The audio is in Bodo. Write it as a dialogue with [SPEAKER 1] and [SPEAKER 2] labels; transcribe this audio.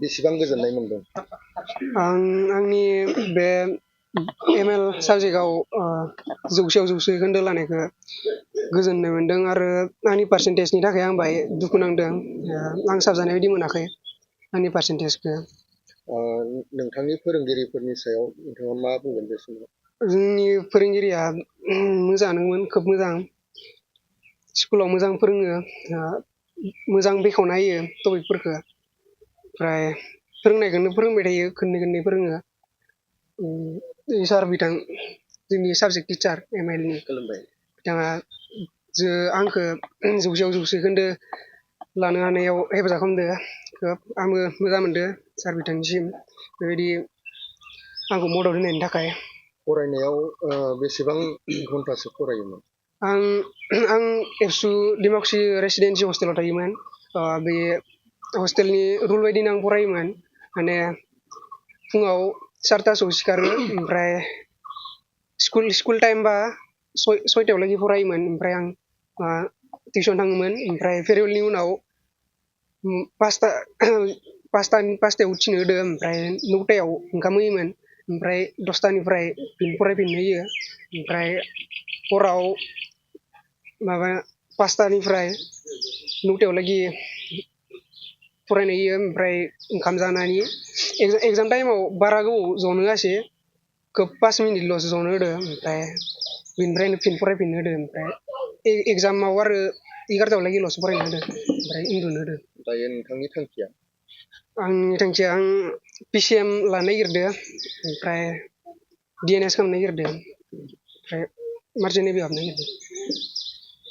[SPEAKER 1] बेसेबां गोजोननाय मोनदों?
[SPEAKER 2] आंनि बे ML साबजेक्टआव 100 आव 100 खोन्दो लानायखौ गोजोननाय मोनदों आरो आंनि पार्सेन्टेजनि थाखाय आं बाहाय दुखु नांदों। आं साबजानाय बायदि मोनाखै आंनि पार्सेन्टेजखौ।
[SPEAKER 1] नोंथांनि फोरोंगिरिफोरनि सायाव नोंथाङा मा बुंगोन बे समाव?
[SPEAKER 2] जोंनि फोरोंगिरिया मोजाङानोमोन, खोब मोजां। स्कुलाव मोजां फोरोङो, मोजां बेखेवना होयो टपिकफोरखौ। ओमफ्राय फोरोंनायखौनो फोरोंबाय थायो, खननै फोरोङो। सार बिथां जोंनि साबजेक्ट टिचार ML नि बिथाङा आंखौ 100 आव 100 खोन्दो लानो हानायाव हेफाजाब खालामदों। खोब आंबो मोजां मोनदों सार बिथांनिसिम बेबायदि आंखौ मदद होनायनि थाखाय।
[SPEAKER 1] फरायनायाव बेसेबां घन्टासो फरायोमोन?
[SPEAKER 2] आं एबसु डिमाकुसि रेसिडेन्सि हस्टेलाव थायोमोन। बे हस्टेलनि रुल बायदिनो आं फरायोमोन। माने फुङाव 4टासोआव सिखारो, ओमफ्राय स्कुल टाइमबा 6टायावलागि फरायोमोन। ओमफ्राय आं टिउसन थाङोमोन। ओमफ्राय फेरवेलनि उनाव 5टायाव उथिनो होदो, ओमफ्राय 9टायाव ओंखाम होयोमोन। ओमफ्राय 10टानिफ्राय फरायफिननो होयो। ओमफ्राय हराव 5टानिफ्राय 9टायावलागि फरायनो होयो। ओमफ्राय ओंखाम जानानै एग्जाम टाइमाव बारा गोबाव जनो होआसै, खोब 5 मिनिटल'सो जनो होदो। ओमफ्राय बेनिफ्रायनो फरायफिननो होदो। ओमफ्राय एग्जामाव आरो 11टायावलागिल'सो फरायनो होदो, ओमफ्राय उन्दुनो होदो।
[SPEAKER 1] दायो नोंथांनि थांखिया?
[SPEAKER 2] आंनि थांखिया आं PCM लानो नागिरदों, ओमफ्राय DNS खालामनो नागिरदों, ओमफ्राय मार्चेन्ट नेभियाव हाबनो नागिरदों।